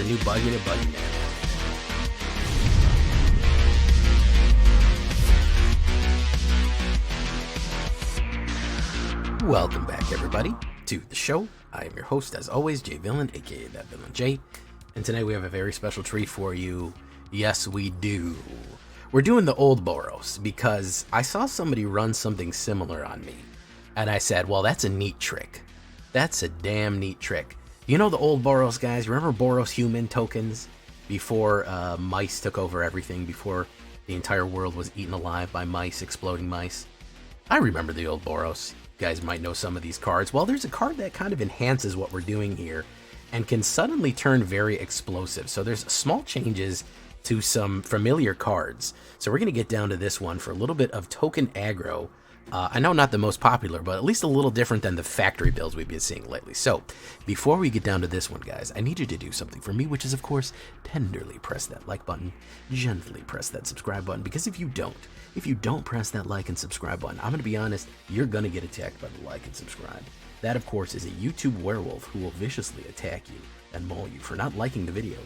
a new buggy to buggy man. Welcome back, everybody, to the show. I am your host, as always, Jay Villain, aka That Villain J. And tonight we have a very special treat for you. Yes, we do. We're doing the old Boros because I saw somebody run something similar on me. And I said, well, that's a neat trick. That's a damn neat trick. You know the old Boros, guys? Remember Boros human tokens? Before mice took over everything, before the entire world was eaten alive by mice, exploding mice? I remember the old Boros. You guys might know some of these cards. Well, there's a card that kind of enhances what we're doing here and can suddenly turn very explosive. So there's small changes to some familiar cards. So we're going to get down to this one for a little bit of token aggro. I know not the most popular, but at least a little different than the factory builds we've been seeing lately. So before we get down to this one, guys, I need you to do something for me, which is, of course, tenderly press that like button, gently press that subscribe button, because if you don't press that like and subscribe button, I'm going to be honest, you're going to get attacked by the like and subscribe. That, of course, is a YouTube werewolf who will viciously attack you and maul you for not liking the video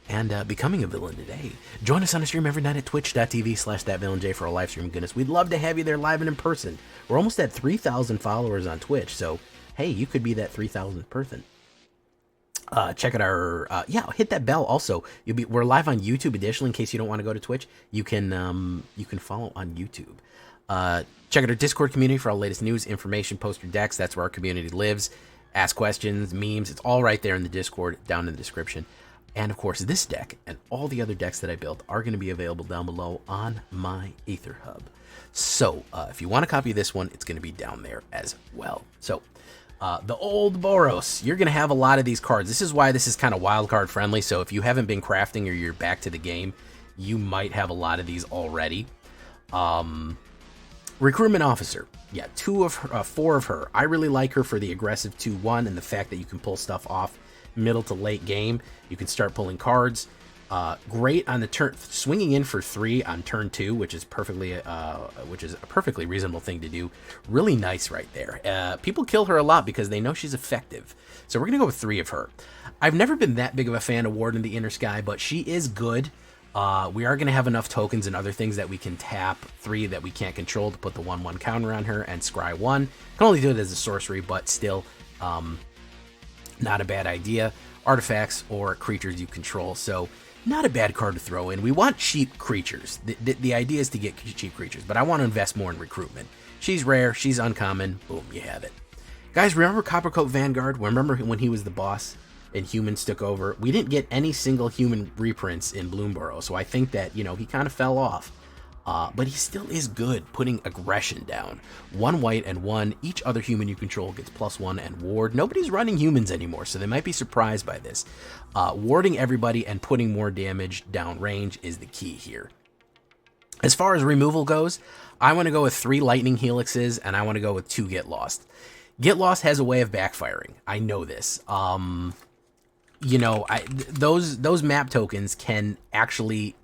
and becoming a villain today. Join us on a stream every night at twitch.tv/thatvillainj for a live stream. Goodness, we'd love to have you there live and in person. We're almost at 3,000 followers on Twitch, so hey, you could be that 3,000th person. Check out our hit that bell. Also, we're live on YouTube. Additionally, in case you don't want to go to Twitch, you can follow on YouTube. Check out our Discord community for all the latest news, information, poster decks. That's where our community lives. Ask questions, memes. It's all right there in the Discord, down in the description. And of course, this deck and all the other decks that I built are going to be available down below on my AetherHub. So if you want a copy of this one, it's going to be down there as well. So the old Boros, you're going to have a lot of these cards. This is why this is kind of wildcard friendly. So if you haven't been crafting or you're back to the game, you might have a lot of these already. Recruitment Officer. Yeah, 4 of her. I really like her for the aggressive 2/1 and the fact that you can pull stuff off middle to late game. You can start pulling cards. Great on the turn, swinging in for 3 on turn 2, which is a perfectly reasonable thing to do. Really nice right there. People kill her a lot because they know she's effective. So we're gonna go with 3 of her. I've never been that big of a fan of Ward in the Inner Sky, but she is good. We are gonna have enough tokens and other things that we can tap 3 that we can't control to put the 1/1 counter on her and scry 1. Can only do it as a sorcery, but still, not a bad idea. Artifacts or creatures you control, so not a bad card to throw in. We want cheap creatures. The idea is to get cheap creatures, but I want to invest more in recruitment. She's rare, she's uncommon, boom, you have it. Guys, remember Coppercoat Vanguard? Remember when he was the boss and humans took over? We didn't get any single human reprints in Bloomburrow, so I think that, he kind of fell off. But he still is good putting aggression down. 1 white and 1. Each other human you control gets +1 and ward. Nobody's running humans anymore, so they might be surprised by this. Warding everybody and putting more damage down range is the key here. As far as removal goes, I want to go with 3 lightning helixes, and I want to go with 2 get lost. Get lost has a way of backfiring. I know this. Those map tokens can actually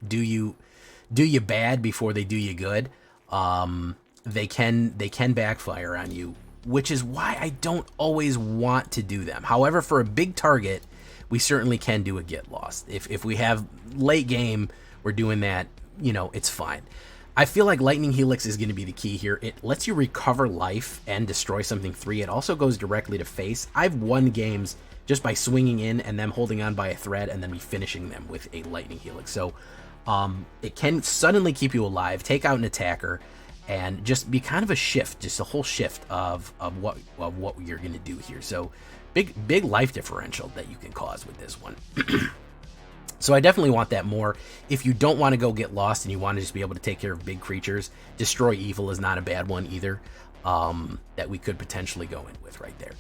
do you bad before they do you good. They can backfire on you, which is why I don't always want to do them. However, for a big target, we certainly can do a get lost. If we have late game, we're doing that, it's fine. I feel like Lightning Helix is going to be the key here. It lets you recover life and destroy something 3. It also goes directly to face. I've won games just by swinging in and them holding on by a thread and then me finishing them with a Lightning Helix. So it can suddenly keep you alive, take out an attacker, and just be kind of a shift, just a whole shift of what you're going to do here. So big life differential that you can cause with this one. So I definitely want that more. If you don't want to go get lost and you want to just be able to take care of big creatures, Destroy Evil is not a bad one either, that we could potentially go in with right there.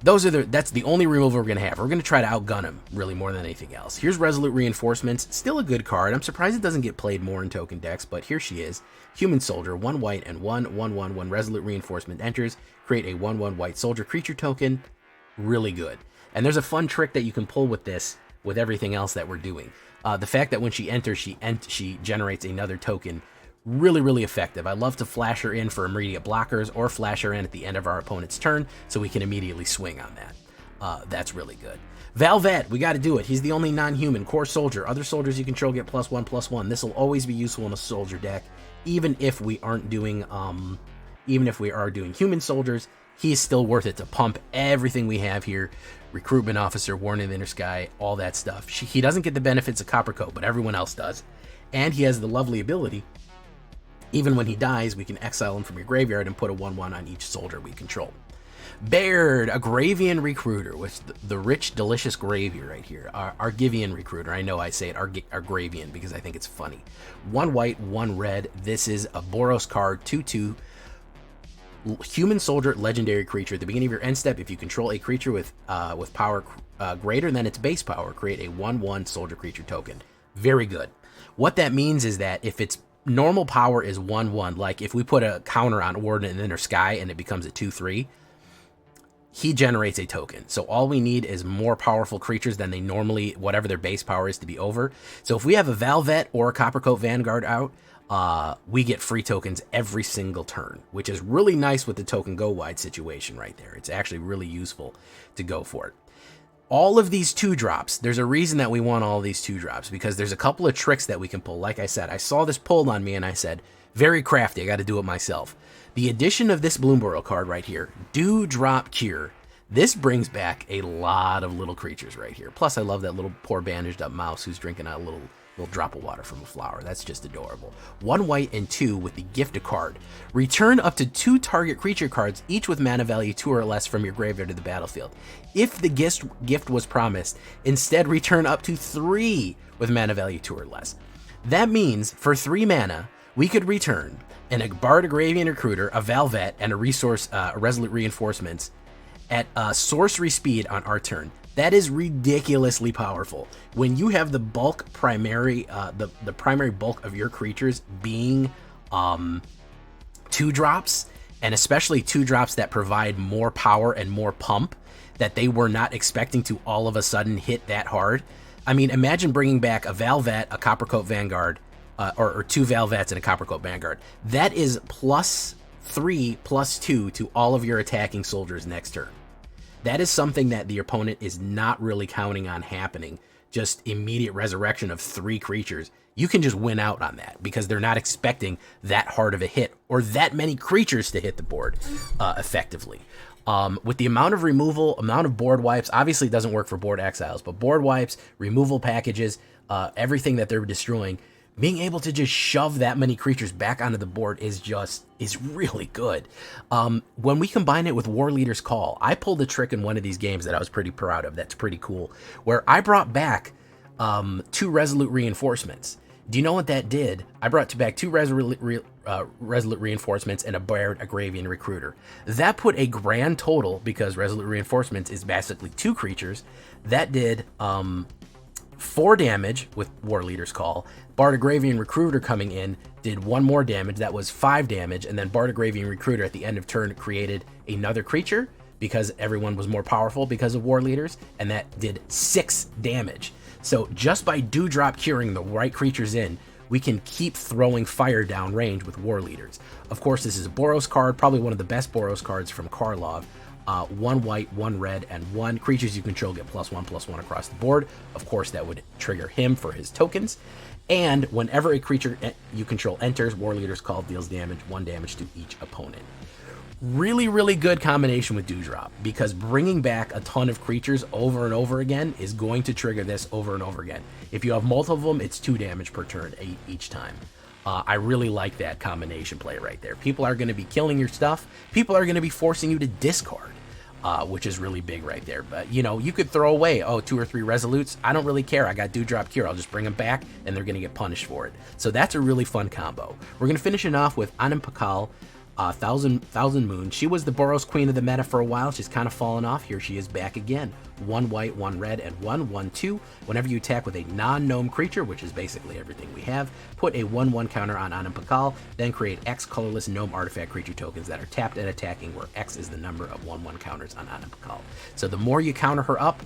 That's the only removal we're going to have. We're going to try to outgun him, really, more than anything else. Here's Resolute Reinforcements. Still a good card. I'm surprised it doesn't get played more in token decks, but here she is. Human Soldier, 1 white and 1/1/1. When Resolute Reinforcement enters, create a 1/1 white soldier creature token. Really good. And there's a fun trick that you can pull with this, with everything else that we're doing. The fact that when she enters, she generates another token. Really, really effective. I love to flash her in for immediate blockers or flash her in at the end of our opponent's turn so we can immediately swing on that. That's really good. Valvet, we got to do it. He's the only non-human core soldier. Other soldiers you control get +1/+1. This will always be useful in a soldier deck, even if we aren't doing, even if we are doing human soldiers. He's still worth it to pump everything we have here. Recruitment officer, Warning of the Inner Sky, all that stuff. He doesn't get the benefits of Copper Coat, but everyone else does. And he has the lovely ability, even when he dies, we can exile him from your graveyard and put a 1/1 on each soldier we control. Baird, a Gravian Recruiter, with the rich, delicious gravy right here. Argivian Recruiter. I know I say it Argravian because I think it's funny. 1 white, 1 red. This is a Boros card, 2/2. Human soldier, legendary creature. At the beginning of your end step, if you control a creature with power greater than its base power, create a 1/1 soldier creature token. Very good. What that means is that if its normal power is 1/1, like if we put a counter on Warden in the Inner Sky and it becomes a 2/3, he generates a token. So all we need is more powerful creatures than they normally, whatever their base power is, to be over. So if we have a Valvet or a Coppercoat Vanguard out, we get free tokens every single turn, which is really nice with the token go wide situation right there. It's actually really useful to go for it. All of these 2-drops, there's a reason that we want all these 2-drops, because there's a couple of tricks that we can pull. Like I said, I saw this pulled on me and I said, very crafty, I got to do it myself. The addition of this Bloomburrow card right here, Drop Cure, this brings back a lot of little creatures right here. Plus, I love that little poor bandaged up mouse who's drinking a little drop of water from a flower. That's just adorable. 1 white and 2 with the Gift a card. Return up to 2 target creature cards, each with mana value 2 or less, from your graveyard to the battlefield. If the gift was promised, instead return up to 3 with mana value 2 or less. That means for 3 mana, we could return a Bard Gravian Recruiter, a Valvet, and a Resolute Reinforcements at sorcery speed on our turn. That is ridiculously powerful. When you have the bulk primary, the primary bulk of your creatures being 2-drops, and especially 2-drops that provide more power and more pump, that they were not expecting to all of a sudden hit that hard. I mean, imagine bringing back a Valvet, a Coppercoat Vanguard, or 2 Valvets and a Coppercoat Vanguard. That is +3/+2 to all of your attacking soldiers next turn. That is something that the opponent is not really counting on happening. Just immediate resurrection of 3 creatures. You can just win out on that because they're not expecting that hard of a hit or that many creatures to hit the board effectively. With the amount of removal, amount of board wipes, obviously it doesn't work for board exiles, but board wipes, removal packages, everything that they're destroying, being able to just shove that many creatures back onto the board is really good. When we combine it with War Leader's Call, I pulled a trick in one of these games that I was pretty proud of. That's pretty cool, where I brought back 2 Resolute Reinforcements. Do you know what that did? I brought back 2 Resolute Reinforcements and a Baird, a Gravian Recruiter. That put a grand total, because Resolute Reinforcements is basically 2 creatures. That did 4 damage with War Leader's Call. Bardigravian Recruiter coming in did 1 more damage. That was 5 damage. And then Bardigravian Recruiter at the end of turn created another creature because everyone was more powerful because of War Leaders. And that did 6 damage. So just by Drop Curing the right creatures in, we can keep throwing fire down range with War Leaders. Of course, this is a Boros card, probably one of the best Boros cards from Karlov. 1 white, 1 red, and 1 creatures you control get +1/+1 across the board. Of course, that would trigger him for his tokens. And whenever a creature you control enters, War Leader's Call deals 1 damage to each opponent. Really, really good combination with Drop, because bringing back a ton of creatures over and over again is going to trigger this over and over again. If you have multiple of them, it's 2 damage per turn each time. I really like that combination play right there. People are going to be killing your stuff. People are going to be forcing you to discard, which is really big right there. But, you know, you could throw away, 2 or 3 Resolutes. I don't really care. I got Drop Cure. I'll just bring them back, and they're going to get punished for it. So that's a really fun combo. We're going to finish it off with Anam Pakal, Thousand Moon. She was the Boros queen of the meta for a while. She's kind of fallen off. Here she is back again. 1 white, 1 red, and 1/1/2. Whenever you attack with a non-gnome creature, which is basically everything we have, put a 1/1 counter on Anam Pakal, then create X colorless gnome artifact creature tokens that are tapped and attacking, where X is the number of 1/1 counters on Anam Pakal. So the more you counter her up,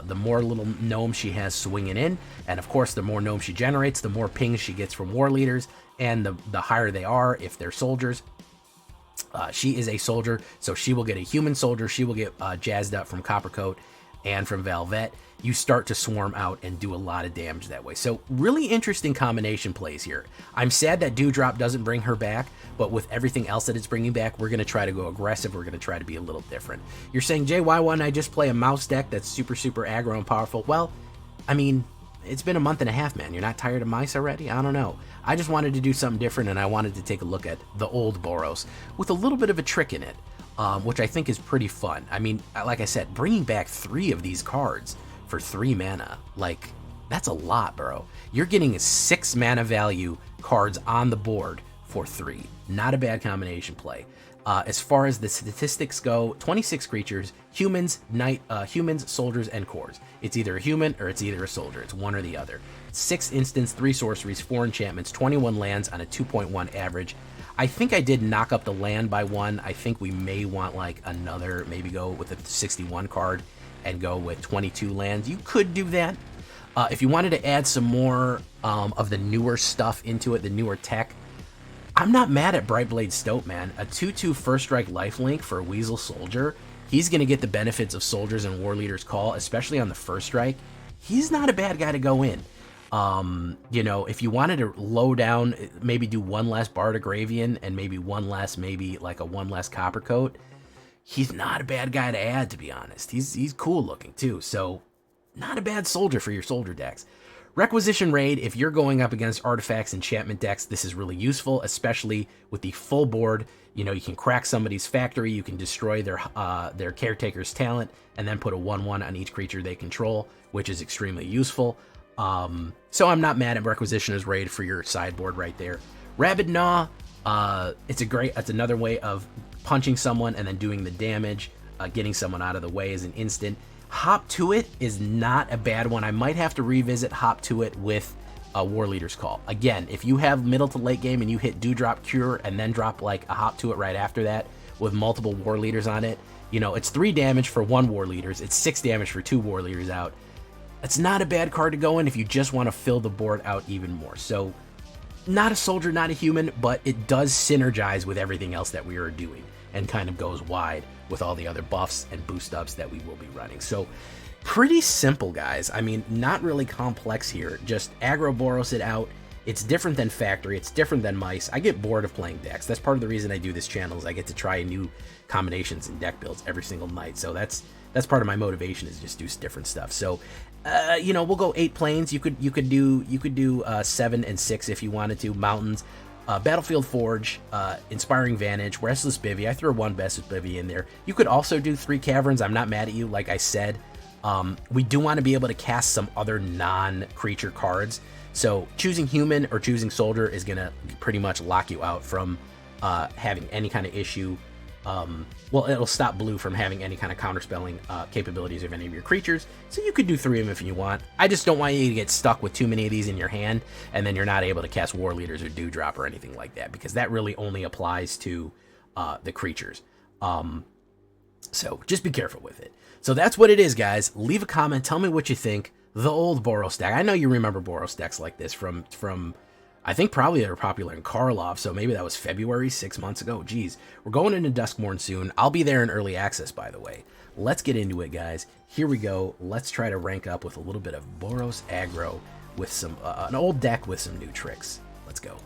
the more little gnomes she has swinging in, and of course the more gnomes she generates, the more pings she gets from War Leaders, and the higher they are if they're soldiers, She is a soldier, so she will get a human soldier. She will get jazzed up from Coppercoat and from Velvet. You start to swarm out and do a lot of damage that way. So really interesting combination plays here. I'm sad that Dewdrop doesn't bring her back, but with everything else that it's bringing back, we're going to try to go aggressive. We're going to try to be a little different. You're saying, Jay, why wouldn't I just play a mouse deck that's super, super aggro and powerful? Well, I mean, it's been a month and a half, man. You're not tired of mice already? I don't know. I just wanted to do something different, and I wanted to take a look at the old Boros with a little bit of a trick in it, which I think is pretty fun. I mean, like I said, bringing back 3 of these cards for 3 mana, like, that's a lot, bro. You're getting 6 mana value cards on the board for 3. Not a bad combination play. As far as the statistics go, 26 creatures, humans, humans, soldiers, and cores. It's either a human or it's either a soldier. It's one or the other. 6 instants, 3 sorceries, 4 enchantments, 21 lands on a 2.1 average. I think I did knock up the land by 1. I think we may want like another, maybe go with a 61 card and go with 22 lands. You could do that. If you wanted to add some more of the newer stuff into it, the newer tech, I'm not mad at Brightblade Stoat, man. A 2/2 first strike lifelink for a Weasel Soldier. He's going to get the benefits of Soldiers and War Leader's Call, especially on the first strike. He's not a bad guy to go in. You know, if you wanted to low down, maybe do 1 less Bardigravian and maybe 1 less, maybe like a 1 less Coppercoat, he's not a bad guy to add, to be honest. He's cool looking too, so not a bad soldier for your soldier decks. Requisition Raid, if you're going up against artifacts, enchantment decks, this is really useful, especially with the full board. You know, you can crack somebody's factory, you can destroy their caretaker's talent, and then put a 1/1 on each creature they control, which is extremely useful. So I'm not mad at Requisitioner's Raid for your sideboard right there. Rabid Gnaw, it's another way of punching someone and then doing the damage, getting someone out of the way as an instant. Hop to It is not a bad one. I might have to revisit Hop to It with a War Leader's Call. Again, if you have middle to late game and you hit Dewdrop Cure and then drop like a Hop to It right after that with multiple War Leaders on it, you know, it's 3 damage for 1 War Leaders. It's 6 damage for 2 War Leaders out. It's not a bad card to go in if you just want to fill the board out even more. So, not a soldier, not a human, but it does synergize with everything else that we are doing and kind of goes wide with all the other buffs and boost ups that we will be running. So, pretty simple, guys. I mean, not really complex here. Just aggro Boros it out. It's different than Factory. It's different than Mice. I get bored of playing decks. That's part of the reason I do this channel, is I get to try new combinations and deck builds every single night. So that's part of my motivation, is just do different stuff. So, you know, we'll go 8 planes. You could do 7 and 6 if you wanted to. Mountains, Battlefield Forge, Inspiring Vantage, Restless Bivy. I threw 1 Restless Bivy in there. You could also do 3 Caverns. I'm not mad at you. Like I said, we do want to be able to cast some other non-creature cards. So choosing human or choosing soldier is gonna pretty much lock you out from having any kind of issue. Well, it'll stop blue from having any kind of counterspelling capabilities of any of your creatures, so you could do 3 of them if you want. I just don't want you to get stuck with too many of these in your hand, and then you're not able to cast War Leaders or Dewdrop or anything like that, because that really only applies to the creatures. So just be careful with it. So that's what it is, guys. Leave a comment, tell me what you think. The old Boros deck. I know you remember Boros decks like this from I think probably they were popular in Karlov, so maybe that was February, 6 months ago. Geez, we're going into Duskmourn soon. I'll be there in early access, by the way. Let's get into it, guys. Here we go. Let's try to rank up with a little bit of Boros Aggro with some an old deck with some new tricks. Let's go.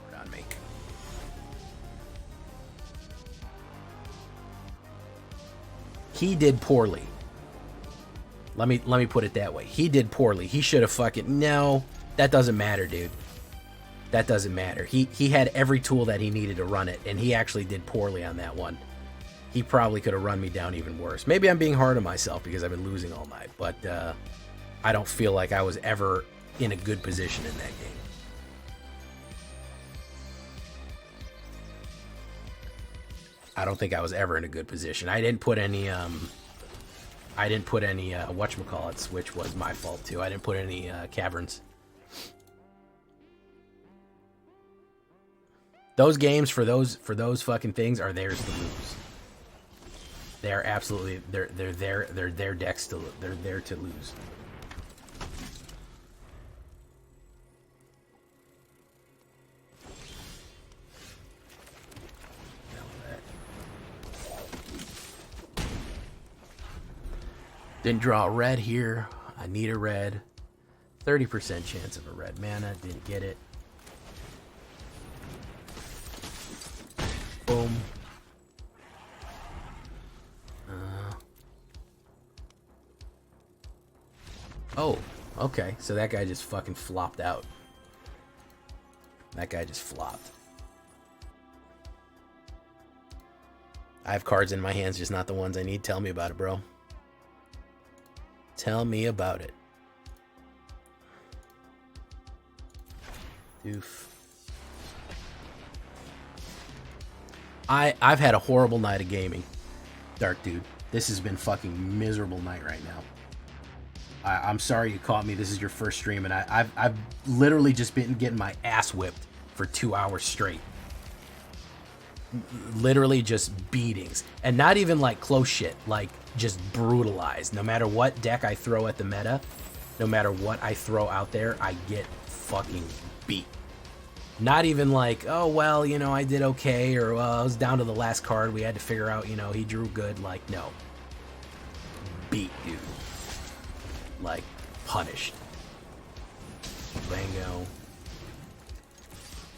Word on me. He did poorly. Let me put it that way. He did poorly. He should have fucking... No, that doesn't matter, dude. That doesn't matter. He had every tool that he needed to run it, and he actually did poorly on that one. He probably could have run me down even worse. Maybe I'm being hard on myself because I've been losing all night, but I don't feel like I was ever in a good position in that game. I don't think I was ever in a good position. I didn't put any whatchamacallits, which was my fault too. I didn't put any caverns. Those games for those fucking things are theirs to lose. They are absolutely they're their decks to they're there to lose. Didn't draw a red here. I need a red. 30% chance of a red mana. Didn't get it. Boom. Oh, okay. So that guy just fucking flopped out. That guy just flopped. I have cards in my hands, just not the ones I need. Tell me about it, bro. Tell me about it. Oof. I've had a horrible night of gaming, Dark Dude. This has been fucking miserable night right now. I'm sorry you caught me. This is your first stream, and I've literally just been getting my ass whipped for 2 hours straight. Literally just beatings, and not even like close shit, like just brutalized. No matter what deck I throw at the meta, no matter what I throw out there, I get fucking beat. Not even like, oh well, you know, I did okay, or well, I was down to the last card, we had to figure out, you know, he drew good. Like, no, beat, dude. Like, punished. Bango.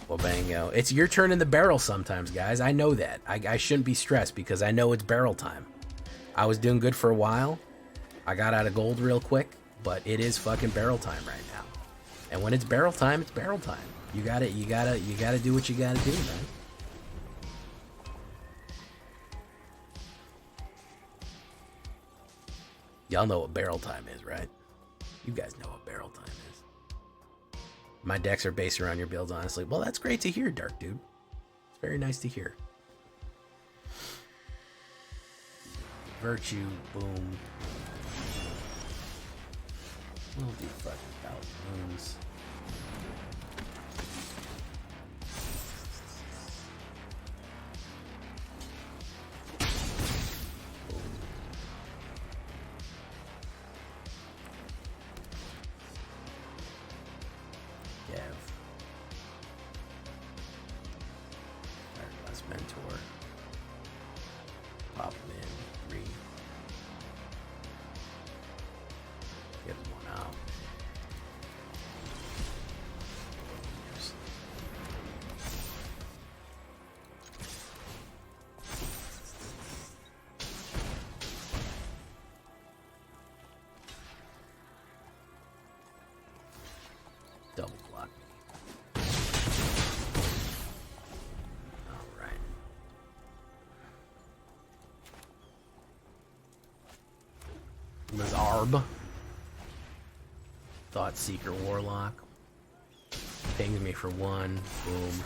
Well, bango. It's your turn in the barrel sometimes, guys. I know that. I shouldn't be stressed because I know it's barrel time. I was doing good for a while. I got out of gold real quick, but it is fucking barrel time right now. And when it's barrel time, it's barrel time. You gotta do what you gotta do, man. Y'all know what barrel time is, right? You guys know what barrel time is. My decks are based around your builds, honestly. Well, that's great to hear, Dark Dude. It's very nice to hear. Virtue, boom. We'll do fucking thousands. Mentor. Pop him in. 3. Get him 1 out. Double block. Lazarb. Thought Seeker Warlock. Pings me for 1. Boom.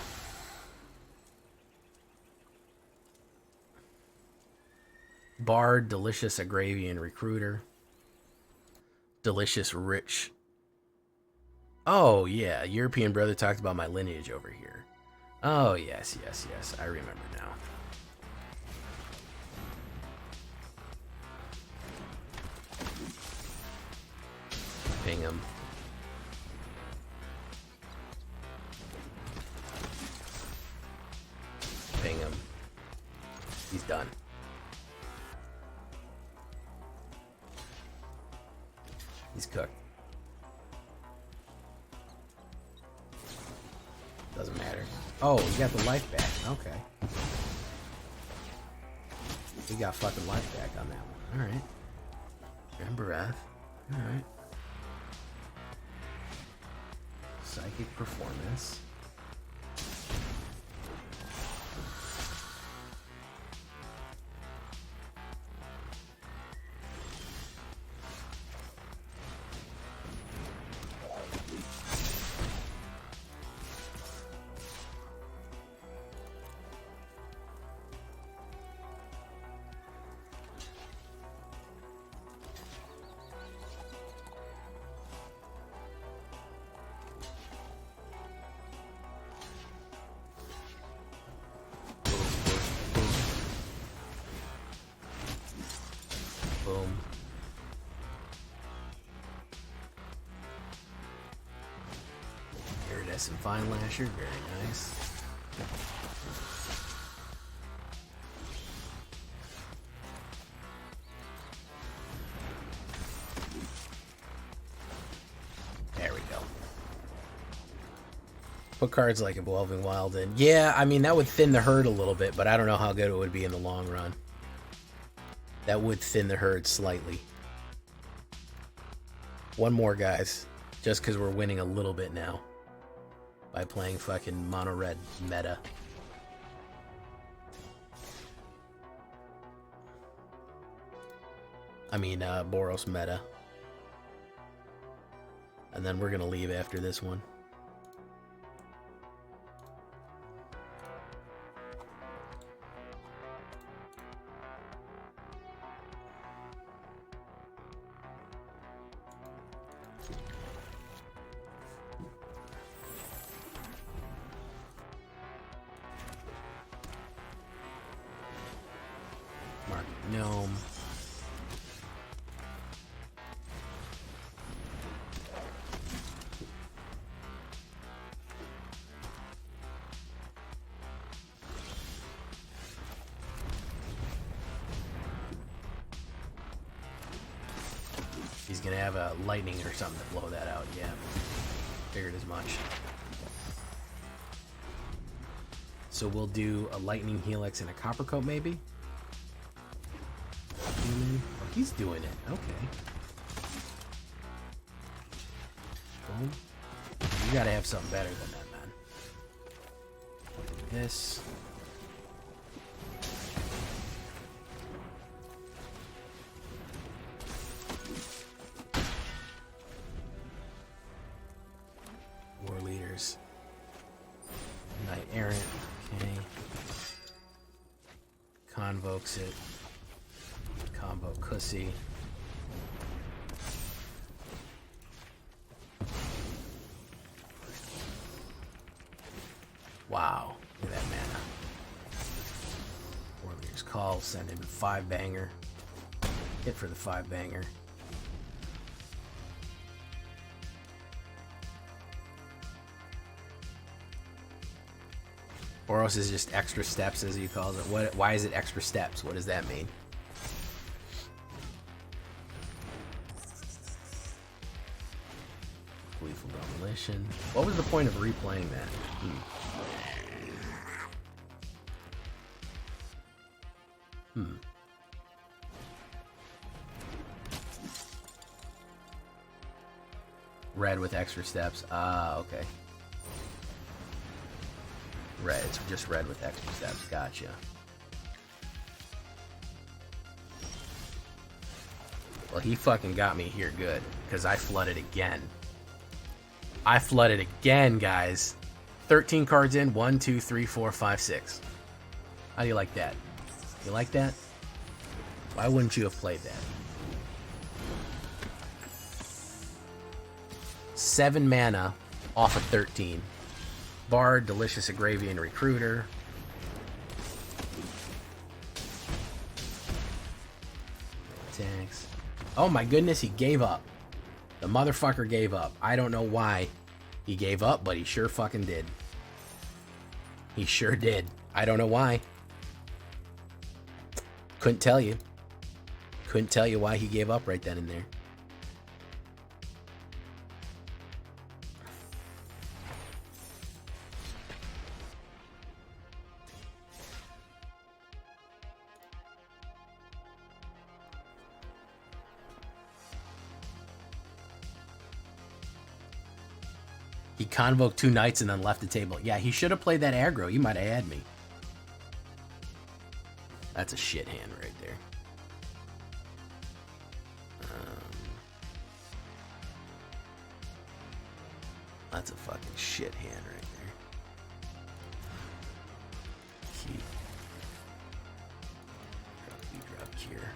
Bard, Delicious Agravian Recruiter. Delicious Rich. Oh, yeah. European brother talked about my lineage over here. Oh, yes, yes, yes. I remember now. Ping him. Ping him. He's done. He's cooked. Doesn't matter. Oh, he got the life back. Okay. He got fucking life back on that one. Alright. And breath. Alright. Psychic Performance. Boom. Iridescent Fine Lasher, very nice. Put cards like Evolving Wild in. Yeah, I mean, that would thin the herd a little bit, but I don't know how good it would be in the long run. That would thin the herd slightly. One more, guys. Just because we're winning a little bit now. By playing fucking mono red meta. I mean, Boros meta. And then we're gonna leave after this one. Mark Gnome. He's gonna have a lightning or something to blow that out, yeah. Figured as much. So we'll do a lightning helix and a copper coat maybe? Oh, he's doing it, okay. Boom. You gotta have something better than that, man. This. War leaders. Knight Errant, okay. Convokes it. Combo Cussy. Wow, look at that mana. War leaders call, send in 5-banger. Hit for the 5-banger. Boros is just extra steps, as he calls it. Why is it extra steps? What does that mean? Lethal Demolition. What was the point of replaying that? Red with extra steps. Ah, okay. Red, it's just red with extra steps. Gotcha. Well, he fucking got me here good, because I flooded again. I flooded again, guys. 13 cards in. 1, 2, 3, 4, 5, 6. How do you like that? You like that? Why wouldn't you have played that? 7 mana off of 13. Bard, Delicious Agravian Recruiter. Attacks. Oh my goodness, he gave up. The motherfucker gave up. I don't know why he gave up, but he sure fucking did. He sure did. I don't know why. Couldn't tell you. Couldn't tell you why he gave up right then and there. He convoked 2 knights and then left the table. Yeah, he should have played that aggro. You might have had me. That's a shit hand right there. That's a fucking shit hand right there. Keep. Drop here.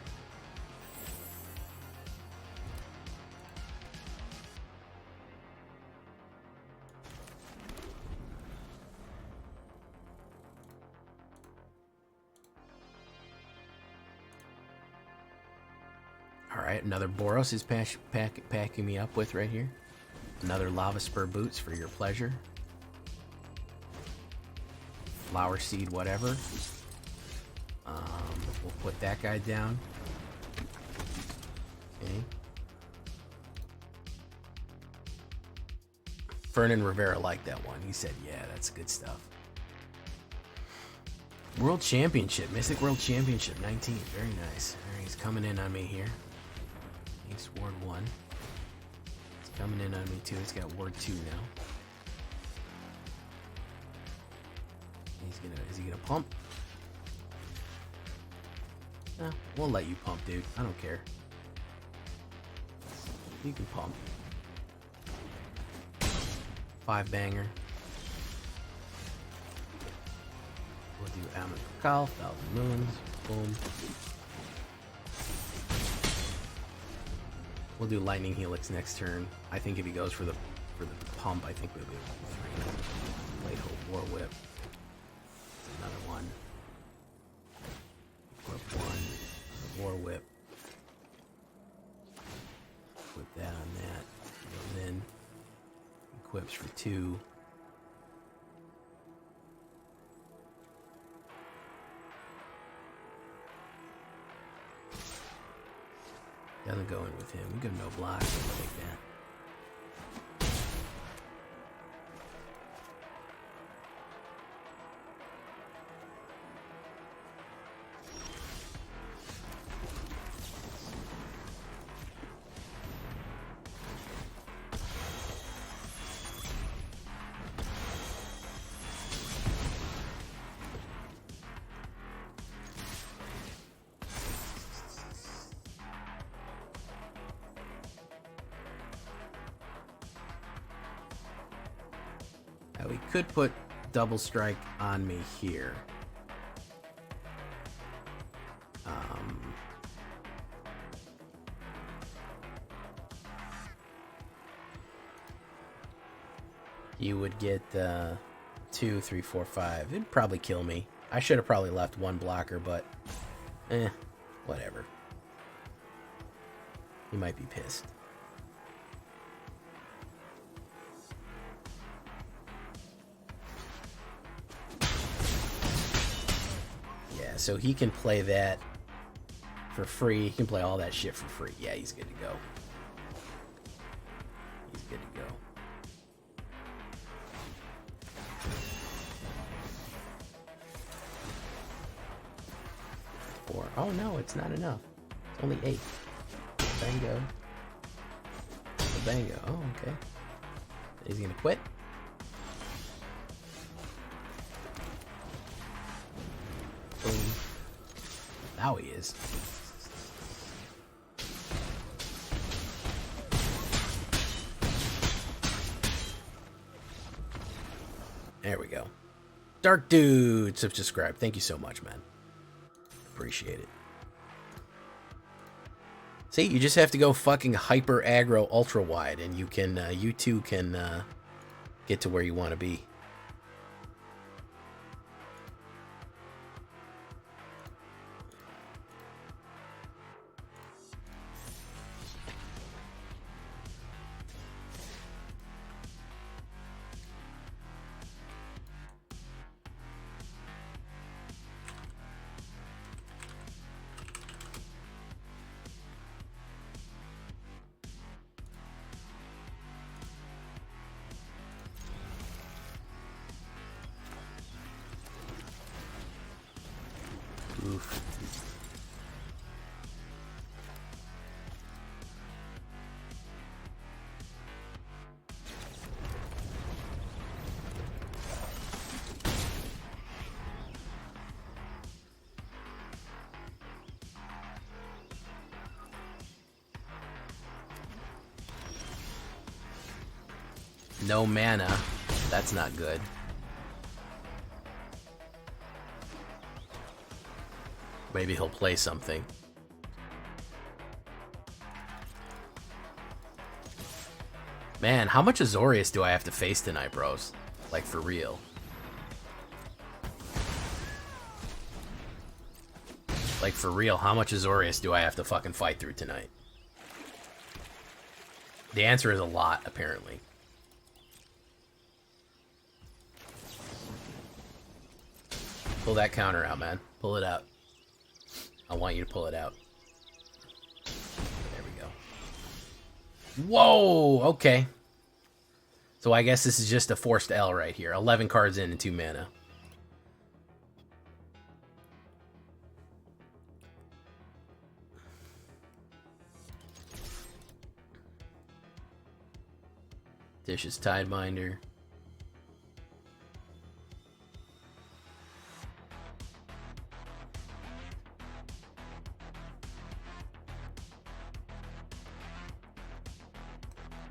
Alright, another Boros is packing me up with right here. Another Lava Spur Boots for your pleasure. Flower Seed, whatever. We'll put that guy down. Okay. Fernan Rivera liked that one. He said, yeah, that's good stuff. World Championship. Mythic World Championship 19. Very nice. Alright, he's coming in on me here. He's Ward 1. He's coming in on me too. He's got Ward 2 now. Is he gonna pump? We'll let you pump, dude. I don't care. You can pump. 5 banger. We'll do Ammon Kal, 1,000 Moons. Boom. We'll do Lightning Helix next turn. I think if he goes for the pump, I think we'll be able to 3. Light Hope, War Whip. Another one. Equip 1. War Whip. Put that on that. And then equips for 2. Doesn't go in with him. We got no block. We'll take that. We could put double strike on me here. You would get 2, 3, 4, 5. It'd probably kill me. I should have probably left 1 blocker, but whatever. He might be pissed. So he can play that for free. He can play all that shit for free. Yeah, he's good to go. He's good to go. Four. Oh no, it's not enough. It's only 8. Bango. Bango. Oh, okay. He's gonna quit. Boom. Now he is. There we go. Dark Dude subscribe. Thank you so much, man. Appreciate it. See, you just have to go fucking hyper aggro ultra wide, and you can, you too can get to where you want to be. Oof. No mana. That's not good. Maybe he'll play something. Man, how much Azorius do I have to face tonight, bros? Like, for real. Like, for real, how much Azorius do I have to fucking fight through tonight? The answer is a lot, apparently. Pull that counter out, man. Pull it out. I want you to pull it out. There we go. Whoa! Okay. So I guess this is just a forced L right here. 11 cards in and 2 mana. Dishes Tidebinder.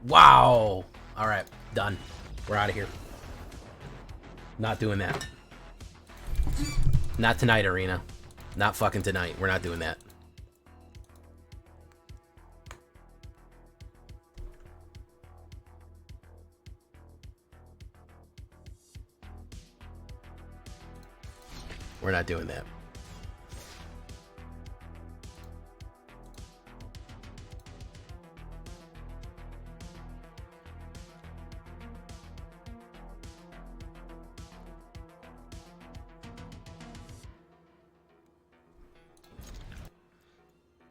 Wow! Alright, done. We're out of here. Not doing that. Not tonight, Arena. Not fucking tonight. We're not doing that. We're not doing that.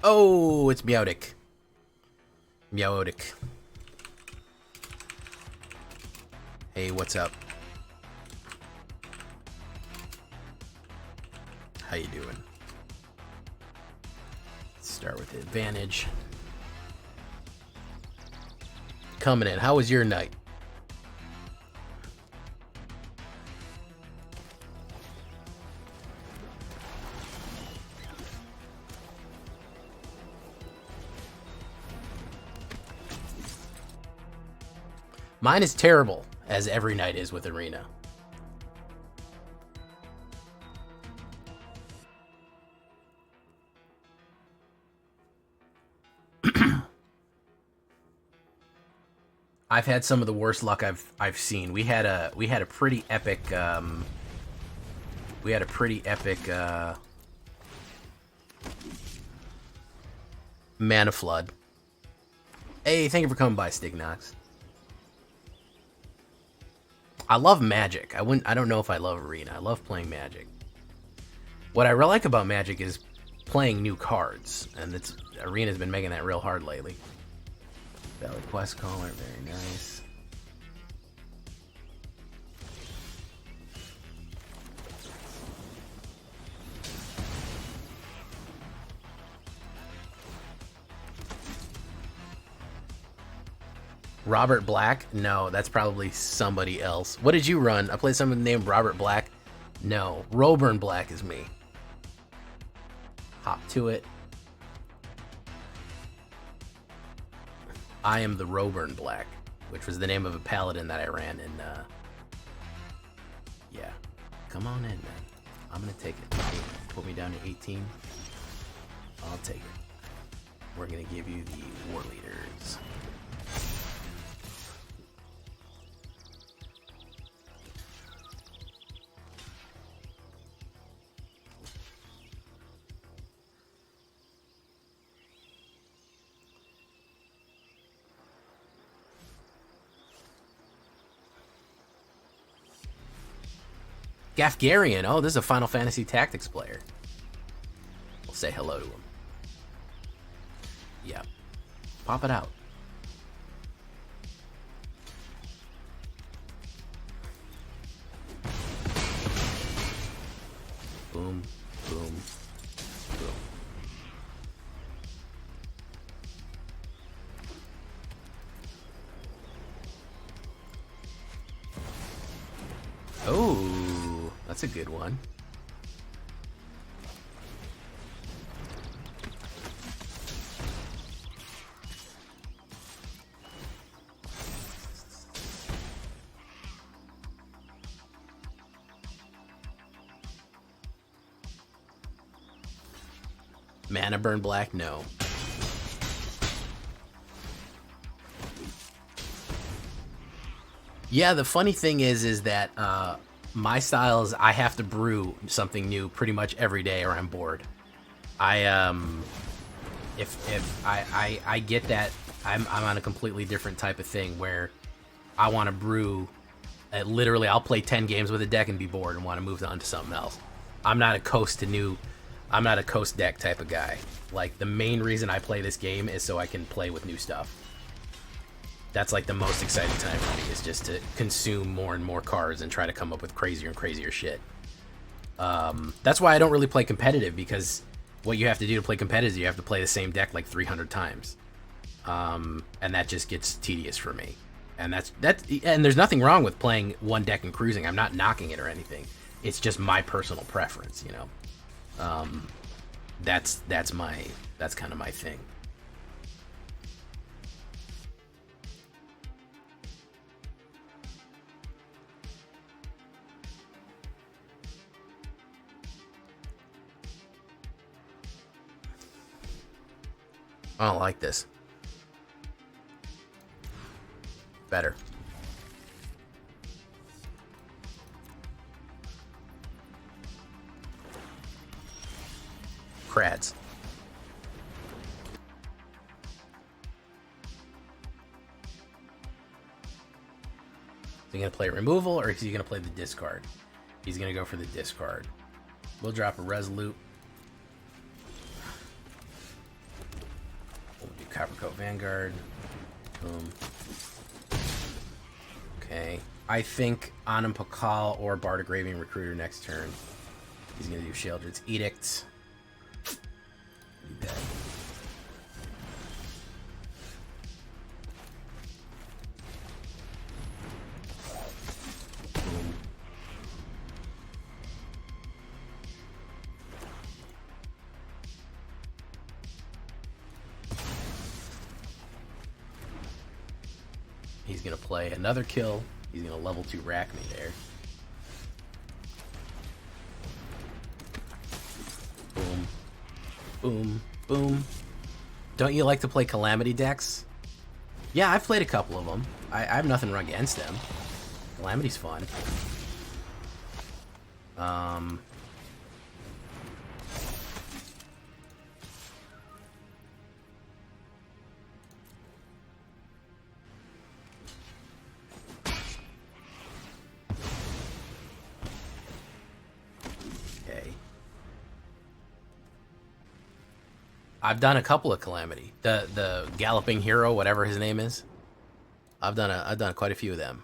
Oh, it's Meowdic. Meowdic. Hey, what's up? How you doing? Let's start with the advantage. Coming in. How was your night? Mine is terrible, as every night is with Arena. I've had some of the worst luck I've seen. We had a pretty epic mana flood. Hey, thank you for coming by, Stignox. I love Magic. I don't know if I love Arena. I love playing Magic. What I really like about Magic is playing new cards, and Arena's been making that real hard lately. Valley Quest Caller, very nice. Robert Black? No, that's probably somebody else. What did you run? I played someone named Robert Black. No, Roburn Black is me. Hop to it. I am the Roburn Black, which was the name of a paladin that I ran in, yeah. Come on in, man. I'm gonna take it. Put me down to 18. I'll take it. We're gonna give you the War Leaders. Gafgarian. Oh, this is a Final Fantasy Tactics player. We'll say hello to him. Yeah. Pop it out. Boom, boom, boom. Oh, that's a good one. Mana Burn Black? No. Yeah, the funny thing is that my style is I have to brew something new pretty much every day or I'm bored. If I get that I'm on a completely different type of thing where I want to brew. Literally, I'll play 10 games with a deck and be bored and want to move on to something else. I'm not a coast deck type of guy. Like, the main reason I play this game is so I can play with new stuff. That's like the most exciting time for me, is just to consume more and more cards and try to come up with crazier and crazier shit. That's why I don't really play competitive, because what you have to do to play competitive is you have to play the same deck like 300 times. And that just gets tedious for me. And and there's nothing wrong with playing one deck and cruising. I'm not knocking it or anything. It's just my personal preference, you know. That's kind of my thing. I don't like this. Better. Crads. Is he going to play removal, or is he going to play the discard? He's going to go for the discard. We'll drop a Resolute. We'll do Coppercoat Vanguard. Boom. Okay. I think Anam Pakal or Bardic Raving Recruiter next turn. He's going to do Sheoldred's Edict. Do that. Boom. He's going to play another kill. He's going to level 2 rack me there. Boom. Boom. Boom. Don't you like to play Calamity decks? Yeah, I've played a couple of them. I have nothing against them. Calamity's fun. I've done a couple of Calamity. The Galloping Hero, whatever his name is. I've done quite a few of them.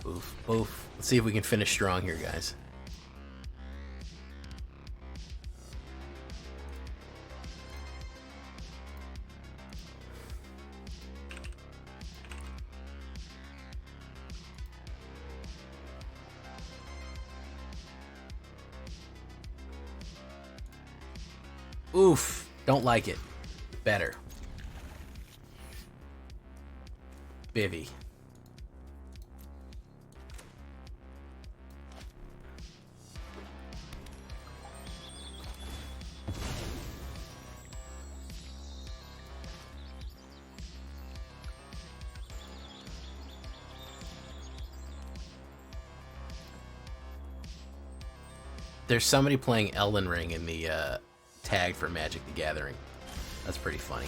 Oof, oof. Let's see if we can finish strong here, guys. Oof. Don't like it. Better. Bivy. There's somebody playing Elden Ring in the tag for Magic the Gathering. That's pretty funny.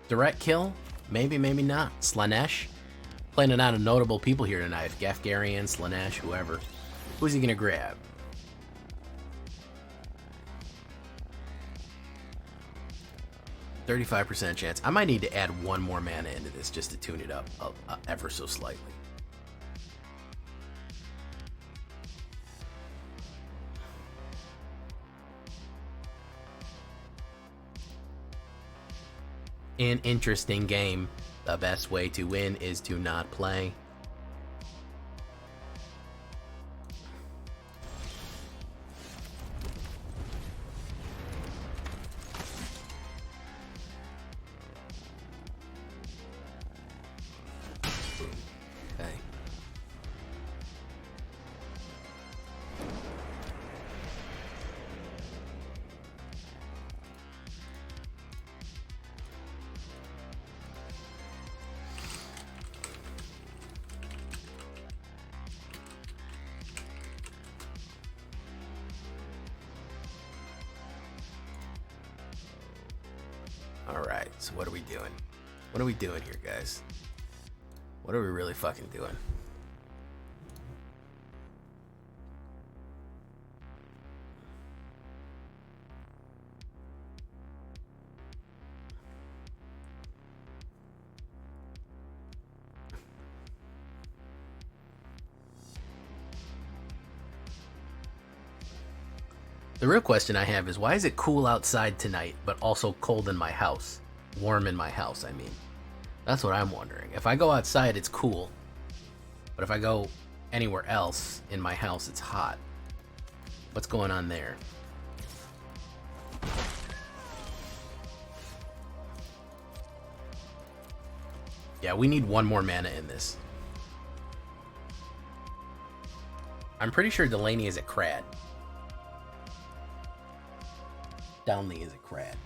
Direct kill? Maybe, maybe not. Slanesh? Playing a lot of notable people here tonight. Gafgarian, Slanesh, whoever. Who's he gonna grab? %35 chance. I might need to add one more mana into this just to tune it up ever so slightly. An interesting game. The best way to win is to not play. Alright, so what are we doing? What are we doing here, guys? What are we really fucking doing? The real question I have is, why is it cool outside tonight, but also cold in my house? Warm in my house, I mean. That's what I'm wondering. If I go outside, it's cool. But if I go anywhere else in my house, it's hot. What's going on there? Yeah, we need one more mana in this. I'm pretty sure Villainy is a crad. Downley is a crad.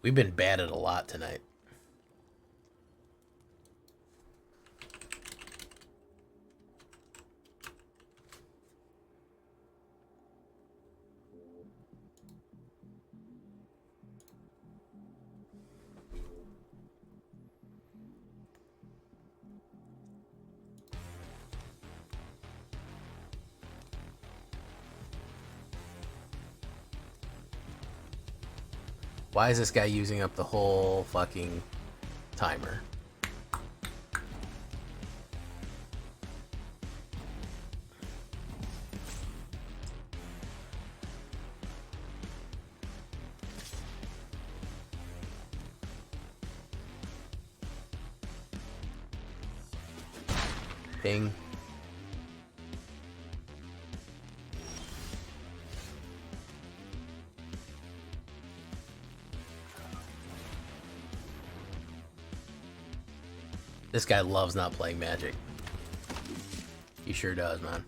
We've been batted a lot tonight. Why is this guy using up the whole fucking timer? Ping. This guy loves not playing Magic. He sure does, man.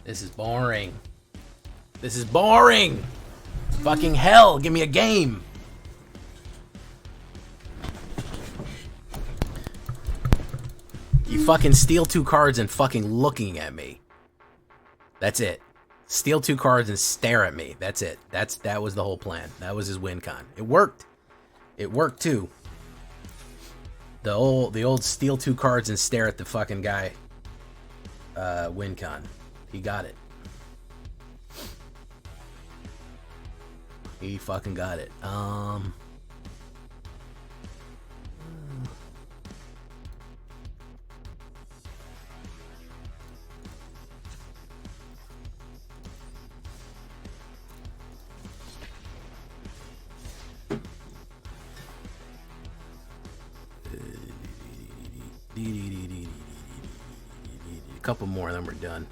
This is boring. This is boring! Fucking hell, give me a game! You fucking steal 2 cards and fucking looking at me. That's it. Steal 2 cards and stare at me. That's it. That was the whole plan. That was his win con. It worked. It worked too. The old steal 2 cards and stare at the fucking guy win con. He got it. He fucking got it. A couple more, then we're done.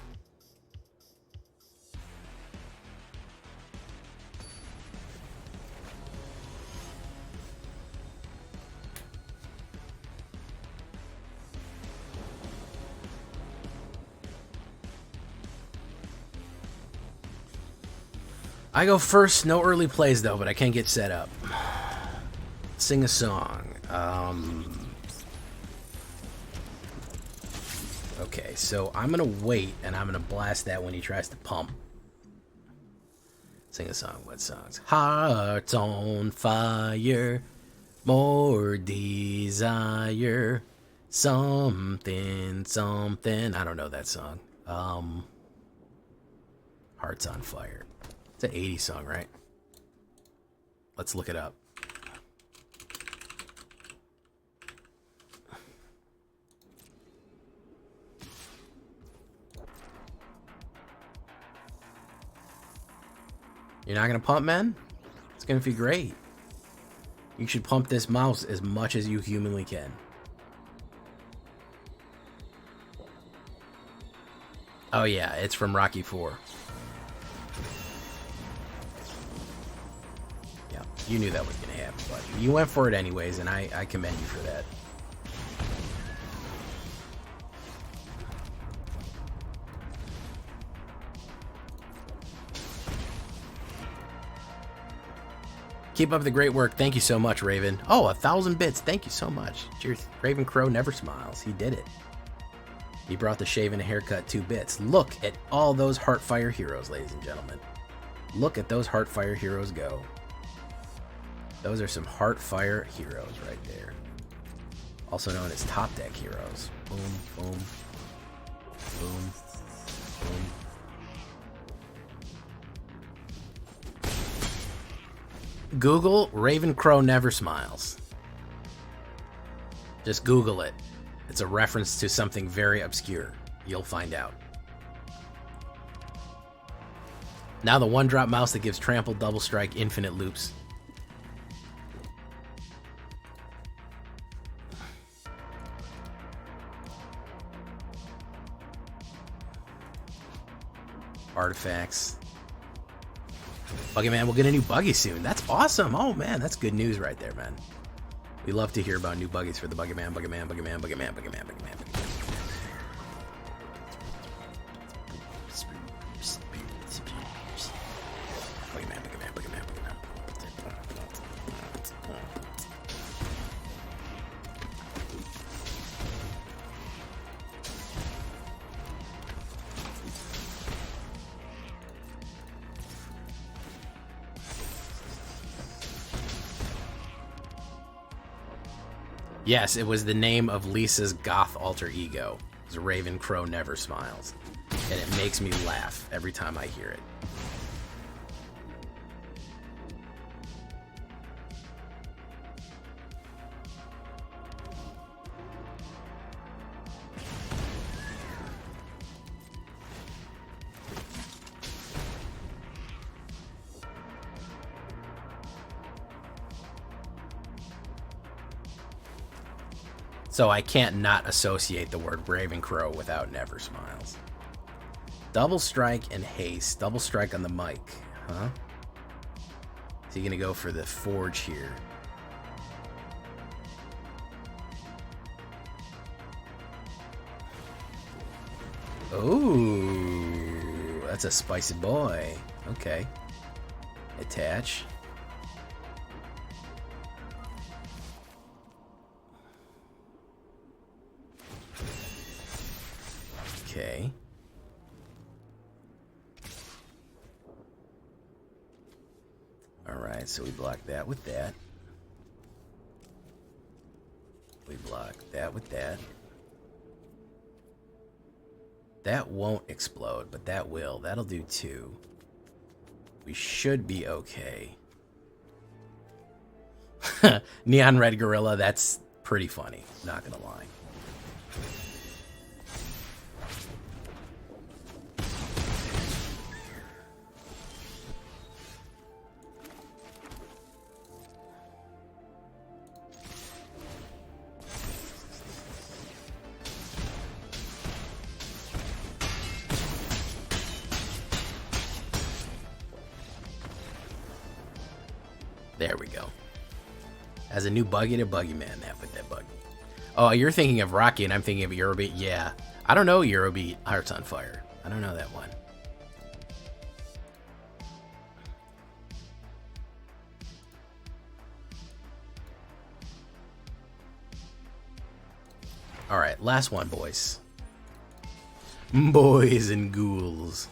I go first, no early plays though, but I can't get set up. Sing a song. Okay, so I'm gonna wait and I'm gonna blast that when he tries to pump. Sing a song. What songs? Hearts on fire. More desire. Something, something. I don't know that song. Hearts on Fire. It's an 80s song, right? Let's look it up. You're not gonna pump, man? It's gonna be great. You should pump this mouse as much as you humanly can. Oh yeah, it's from Rocky 4. Yeah, you knew that was gonna happen, but you went for it anyways, and I commend you for that. Keep up the great work. Thank you so much, Raven. Oh, 1,000 bits. Thank you so much. Cheers. Raven Crow never smiles. He did it. He brought the shave and a haircut 2 bits. Look at all those Heartfire heroes, ladies and gentlemen. Look at those Heartfire heroes go. Those are some Heartfire heroes right there. Also known as top deck heroes. Boom, boom, boom, boom. Google Raven Crow never smiles. Just Google it. It's a reference to something very obscure. You'll find out. Now the one-drop mouse that gives trample, double strike, infinite loops. Artifacts. Buggy Man will get a new buggy soon. That's awesome. Oh man, that's good news right there, man. We love to hear about new buggies for the Buggy Man, Buggy Man, Buggy Man, Buggy Man, Buggy Man, Buggy Man, Buggy Man. Buggy Man, Buggy Man, Buggy Man, Buggy Man. Yes, it was the name of Lisa's goth alter ego. It's Raven Crow Never Smiles. And it makes me laugh every time I hear it. So I can't not associate the word Raven Crow without Never Smiles. Double strike and haste. Double strike on the mic, huh? Is he gonna go for the forge here? Ooh, that's a spicy boy. Okay. Attach. Okay. Alright, so we block that with that. We block that with that. That won't explode, but that will. That'll do 2. We should be okay. Neon Red Gorilla, that's pretty funny, not gonna lie. There we go. As a new buggy to Buggy Man, that with that buggy. Oh, you're thinking of Rocky, and I'm thinking of Eurobeat. Yeah, I don't know Eurobeat Hearts on Fire. I don't know that one. All right, last one, boys. Boys and ghouls.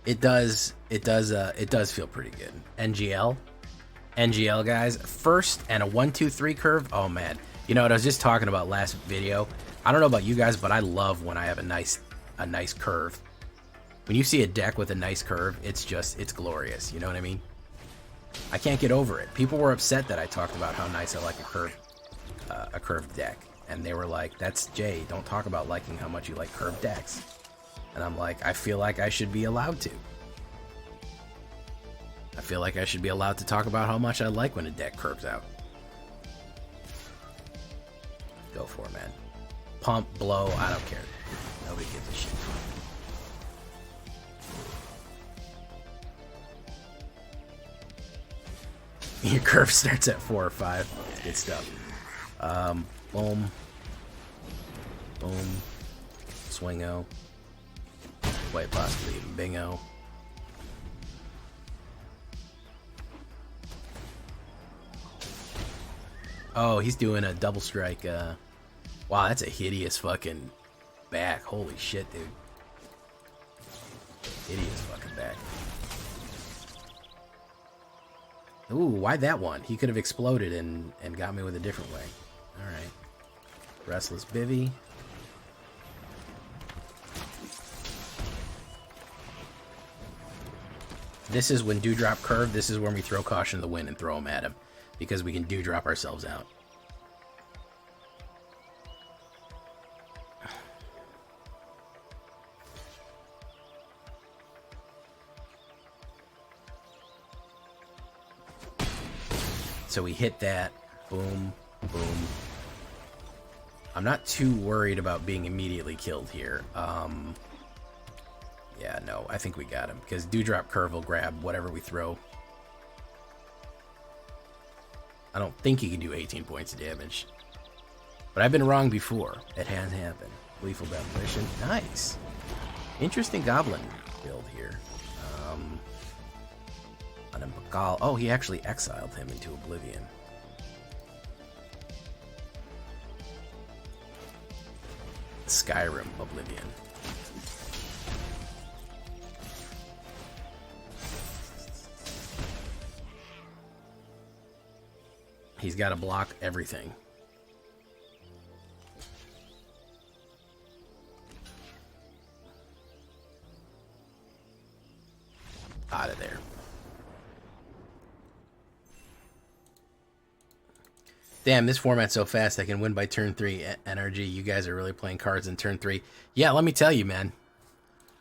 It does feel pretty good. NGL guys, first and a 1-2-3 curve. Oh man, you know what I was just talking about last video. I don't know about you guys, but I love when I have a nice curve. When you see a deck with a nice curve, it's glorious. You know what I mean? I can't get over it. People were upset that I talked about how nice I like a curved deck, and they were like, "That's Jay. Don't talk about liking how much you like curved decks." And I'm like, I feel like I should be allowed to. I feel like I should be allowed to talk about how much I like when a deck curves out. Go for it, man. Pump, blow, I don't care. Nobody gives a shit. Your curve starts at 4 or 5. That's good stuff. Boom. Boom. Swingo. Quite possibly even bingo. Oh, he's doing a double strike. Wow, that's a hideous fucking back. Holy shit, dude. Hideous fucking back. Ooh, why that one? He could have exploded and got me with a different way. Alright. Restless Bivy. This is when Dewdrop curve. This is when we throw Caution to the Wind and throw him at him. Because we can Dewdrop ourselves out. So we hit that. Boom. Boom. I'm not too worried about being immediately killed here. Yeah, no, I think we got him. Because Dewdrop curve will grab whatever we throw. I don't think he can do 18 points of damage. But I've been wrong before. It has happened. Lethal Demolition. Nice. Interesting Goblin build here. Oh, he actually exiled him into Oblivion. Skyrim Oblivion. He's got to block everything. Out of there. Damn, this format's so fast I can win by turn 3. NRG, you guys are really playing cards in turn 3. Yeah, let me tell you, man.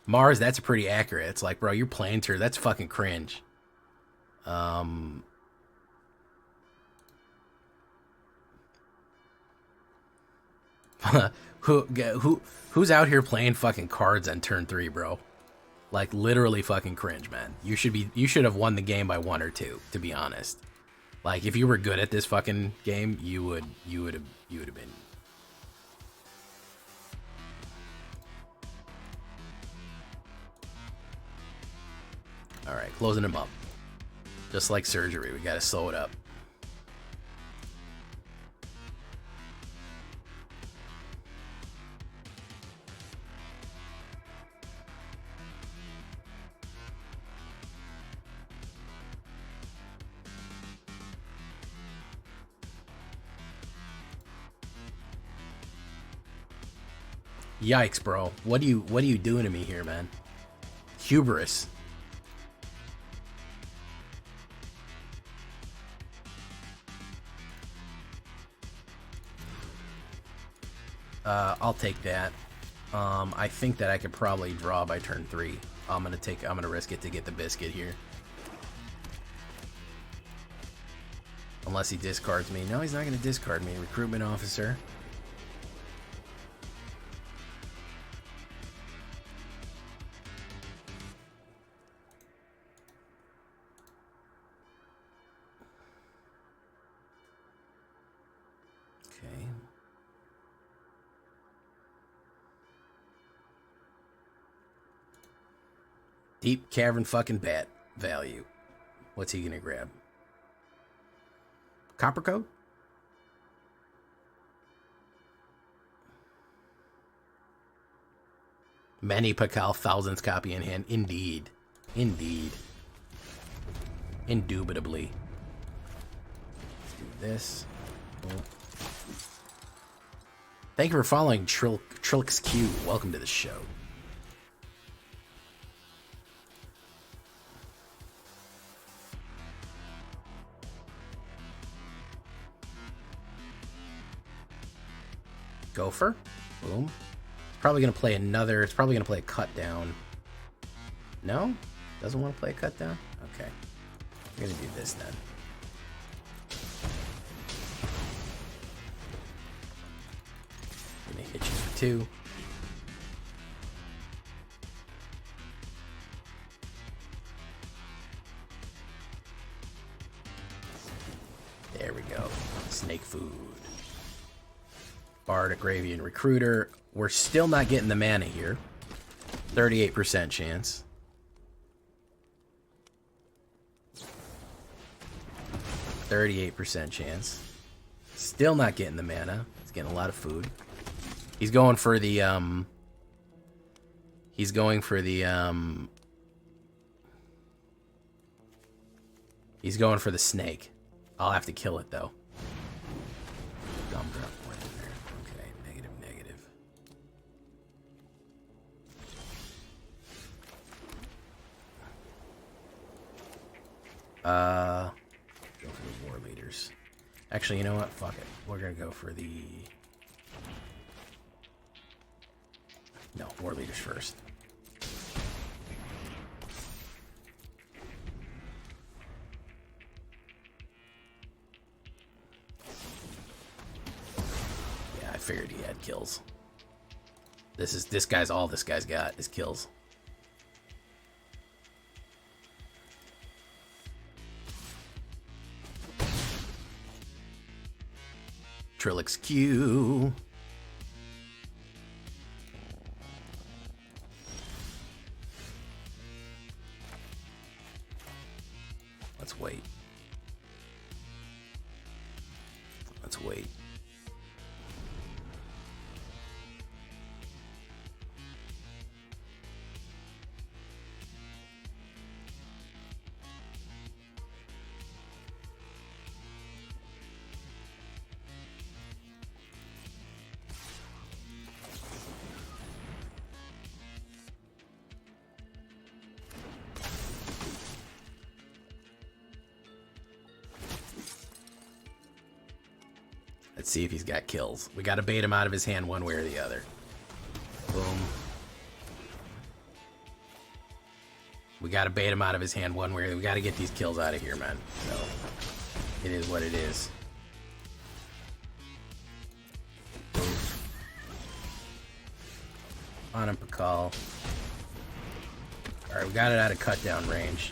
Mars, that's pretty accurate. It's like, bro, you're playing turn. That's fucking cringe. Who's out here playing fucking cards on turn 3, bro? Like literally fucking cringe, man. You should have won the game by 1 or 2, to be honest. Like if you were good at this fucking game, you would have been. All right, closing him up. Just like surgery, we gotta slow it up. Yikes, bro. What are you doing to me here, man? Hubris. I'll take that. I think that I could probably draw by turn 3. I'm gonna risk it to get the biscuit here. Unless he discards me. No, he's not gonna discard me. Recruitment officer. Okay. Deep Cavern fucking bat value. What's he gonna grab? Copper Code? Many Pakal, thousands copy in hand. Indeed. Indeed. Indubitably. Let's do this. Boom. Thank you for following TrilixQ. Welcome to the show. Gopher. Boom. It's probably going to play another. It's probably going to play a cut down. No? Doesn't want to play a cut down? Okay. We're going to do this then. I'm going to hit you for 2. There we go. Snake food. Bard, Agravian Recruiter. We're still not getting the mana here. 38% chance. 38% chance. Still not getting the mana. He's getting a lot of food. He's going for the He's going for the He's going for the snake. I'll have to kill it though. Gumdrop went in there. Okay, negative, negative. Go for the war leaders. Actually, you know what? Fuck it. We're gonna go for the... No, war leaders first. Yeah, I figured he had kills. This guy's all this guy's got is kills. TrilixQ. Let's wait. Let's wait. Let's see if he's got kills. We gotta bait him out of his hand one way or the other. Boom. We gotta bait him out of his hand one way or the other. We gotta get these kills out of here, man. So, it is what it is. On him, Pakal. Alright, we got it out of cut down range.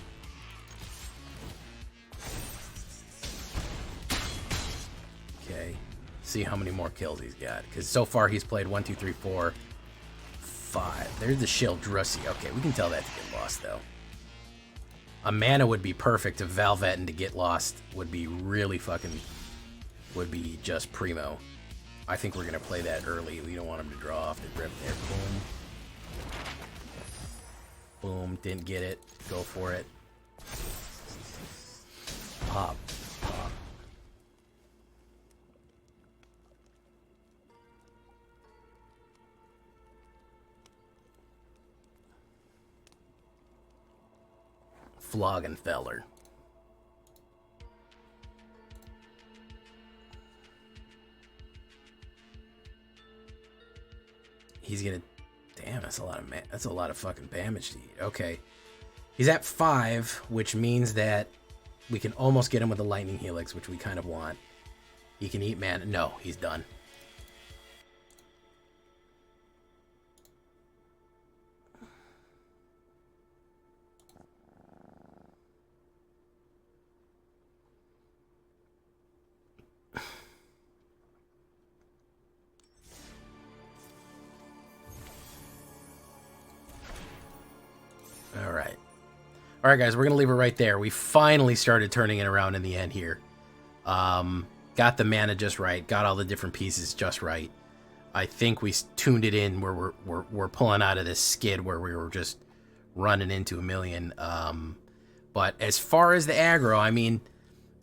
Okay. See how many more kills he's got. Because so far he's played 1, 2, 3, 4, 5. There's the Shield Drussi. Okay, we can tell that to get lost, though. A mana would be perfect. A Valvetin to get lost would be really fucking... Would be just primo. I think we're going to play that early. We don't want him to draw off the grip there. Boom. Boom. Didn't get it. Go for it. Pop. Pop. Floggenfeller. He's gonna... Damn, that's a lot of that's a lot of fucking damage to eat. Okay. He's at 5, which means that we can almost get him with the Lightning Helix, which we kind of want. He can eat mana. No, he's done. Alright guys, we're going to leave it right there. We finally started turning it around in the end here. Got the mana just right. Got all the different pieces just right. I think we tuned it in where we're pulling out of this skid where we were just running into a million. But as far as the aggro, I mean,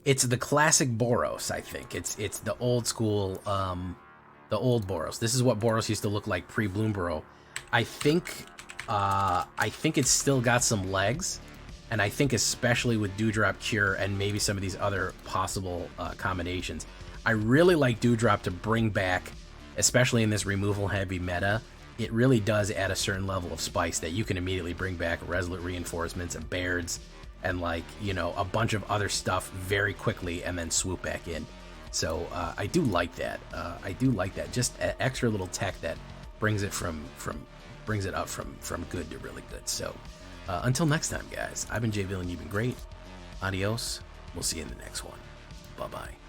it's the classic Boros. I think it's the old school, the old Boros. This is what Boros used to look like pre-BLOOMBURROW. I think it's still got some legs, and I think especially with Dewdrop Cure and maybe some of these other possible combinations, I really like Dewdrop to bring back, especially in this removal heavy meta. It really does add a certain level of spice that you can immediately bring back Resolute Reinforcements and Bairds and, like, you know, a bunch of other stuff very quickly and then swoop back in. So I do like that. I do like that. Just an extra little tech that brings it brings it up from good to really good. So until next time, guys, I've been Jay Villainy. You've been great. Adios. We'll see you in the next one. Bye-bye.